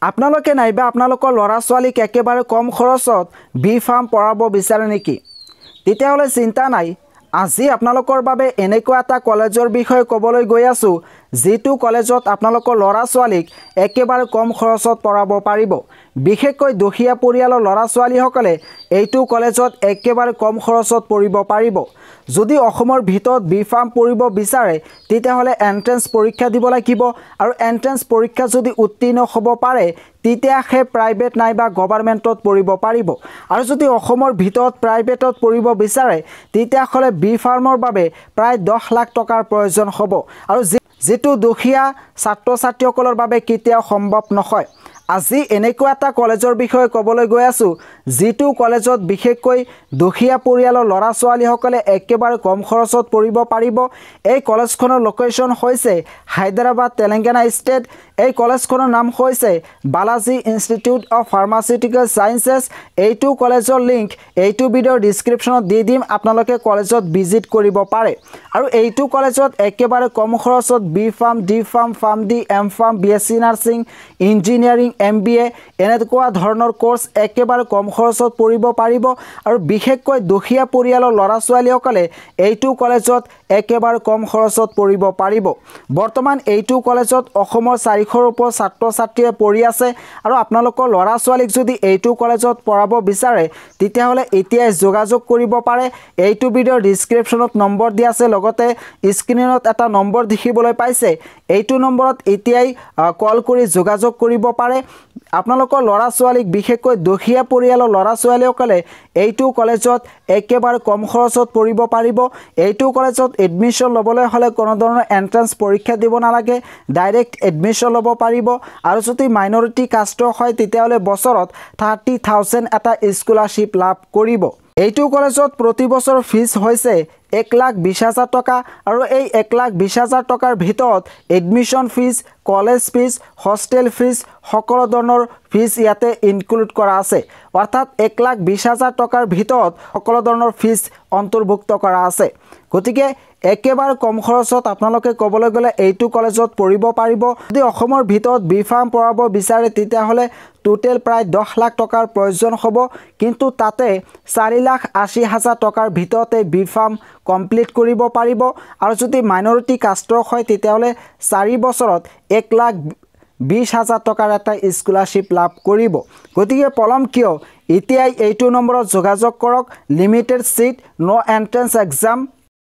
আপোনালোকে নাইবা আপোনালোকৰ ল'ৰা ছোৱালীক একেবাৰে কম খৰচত বি ফাৰ্ম পঢ়াব বিচাৰে নেকি? তেতিয়াহ'লে চিন্তা নাই। আজি আপোনালোকৰ বাবে এনেকুৱা এটা কলেজৰ বিষয়ে ক'বলৈ গৈ আছোঁ যিটো কলেজত আপোনালোকৰ ল'ৰা ছোৱালীক একেবাৰে কম খৰচত পঢ়াব পাৰিব। বিশেষকৈ দুখীয়া পৰিয়ালৰ ল'ৰা ছোৱালীসকলে এইটো কলেজত একেবাৰে কম খৰচত পঢ়িব পাৰিব। যদি অসমৰ ভিতৰত বি ফাৰ্ম পঢ়িব বিচাৰে তেতিয়াহ'লে এন্ট্ৰেন্স পৰীক্ষা দিব লাগিব আৰু এন্ট্ৰেন্স পৰীক্ষা যদি উত্তীৰ্ণ হ'ব পাৰে তেতিয়াহে প্ৰাইভেট নাইবা গভৰ্ণমেণ্টত পঢ়িব পাৰিব। আৰু যদি অসমৰ ভিতৰত প্ৰাইভেটত পঢ়িব বিচাৰে তেতিয়াহ'লে বি ফাৰ্মৰ বাবে প্ৰায় 10 লাখ টকাৰ প্ৰয়োজন হ'ব আৰু যিটো দুখীয়া ছাত্ৰ ছাত্ৰীসকলৰ বাবে কেতিয়াও সম্ভৱ নহয়। আজি এনেকুৱা এটা কলেজৰ বিষয়ে ক'বলৈ গৈ আছোঁ যিটো কলেজত বিশেষকৈ দুখীয়া পৰিয়ালৰ ল'ৰা ছোৱালীসকলে একেবাৰে কম খৰচত পঢ়িব পাৰিব। এই কলেজখনৰ লোকেশ্যন হৈছে হায়দৰাবাদ, তেলেংগানা ষ্টেট। এই কলেজখনৰ নাম হৈছে Balaji institute of pharmaceutical sciences. এইটো কলেজৰ লিংক এইটো ভিডিঅ'ৰ ডিছক্ৰিপশ্যনত দি দিম, আপোনালোকে কলেজত ভিজিট কৰিব পাৰে। আৰু এইটো কলেজত একেবাৰে কম খৰচত B Pharm, D Pharm, Pharm D, M Pharm, BSc nursing, engineering, MBA এনেকুৱা ধৰণৰ কোৰ্চ একেবাৰে কম খৰচত পঢ়িব পাৰিব। আৰু বিশেষকৈ দুখীয়া পৰিয়ালৰ ল'ৰা ছোৱালীসকলে এইটো কলেজত একেবাৰে কম খৰচত পঢ়িব পাৰিব। বৰ্তমান এইটো কলেজত অসমৰ 400ৰ ওপৰত ছাত্ৰ ছাত্ৰীয়ে পঢ়ি আছে আৰু আপোনালোকৰ ল'ৰা ছোৱালীক যদি এইটো কলেজত পঢ়াব বিচাৰে তেতিয়াহ'লে এতিয়াই যোগাযোগ কৰিব পাৰে। এইটো ভিডিঅ'ৰ ডিছক্ৰিপশ্যনত নম্বৰ দিয়া আছে, লগতে স্ক্ৰীনত এটা নম্বৰ দেখিবলৈ পাইছে। এইটো নম্বৰত এতিয়াই কল কৰি যোগাযোগ কৰিব পাৰে। আপোনালোকৰ ল'ৰা ছোৱালীক বিশেষকৈ দুখীয়া পৰিয়ালৰ ল'ৰা ছোৱালীসকলে এইটো কলেজত একেবাৰে কম খৰচত পঢ়িব পাৰিব। এইটো কলেজত এডমিশ্যন ল'বলৈ হ'লে কোনো ধৰণৰ এন্ট্ৰেন্স পৰীক্ষা দিব নালাগে, ডাইৰেক্ট এডমিশ্যন ল'ব পাৰিব। আৰু যদি মাইনৰিটি কাষ্টৰ হয় তেতিয়াহ'লে বছৰত 30,000 এটা স্কলাৰশ্বিপ লাভ কৰিব। এইটো কলেজত প্ৰতি বছৰ ফিজ হৈছে 1,20,000 টকা আৰু এই 1,20,000 টকাৰ ভিতৰত admission fees, college fees, hostel fees সকলো ধৰণৰ ফিজ ইয়াতে ইনক্লুড কৰা আছে। অৰ্থাৎ 1,20,000 টকাৰ ভিতৰত সকলো ধৰণৰ ফিজ অন্তৰ্ভুক্ত কৰা আছে। গতিকে একেবাৰে কম খৰচত আপোনালোকে ক'বলৈ গ'লে এইটো কলেজত পঢ়িব পাৰিব। যদি অসমৰ ভিতৰত বি ফাৰ্ম পঢ়াব বিচাৰে তেতিয়াহ'লে টোটেল প্ৰায় 10 লাখ টকাৰ প্ৰয়োজন হ'ব, কিন্তু তাতে 4,80,000 টকাৰ ভিতৰতে বি ফাৰ্ম কমপ্লিট কৰিব পাৰিব। আৰু যদি মাইনৰিটি কাষ্টৰ হয় তেতিয়াহ'লে 4 বছৰত 1,20,000 টকাৰ এটা স্কলাৰশ্বিপ লাভ কৰিব। গতিকে পলম কিয়, এতিয়াই এইটো নম্বৰত যোগাযোগ কৰক। লিমিটেড ছিট, নো এন্ট্ৰেন্স এক্সাম।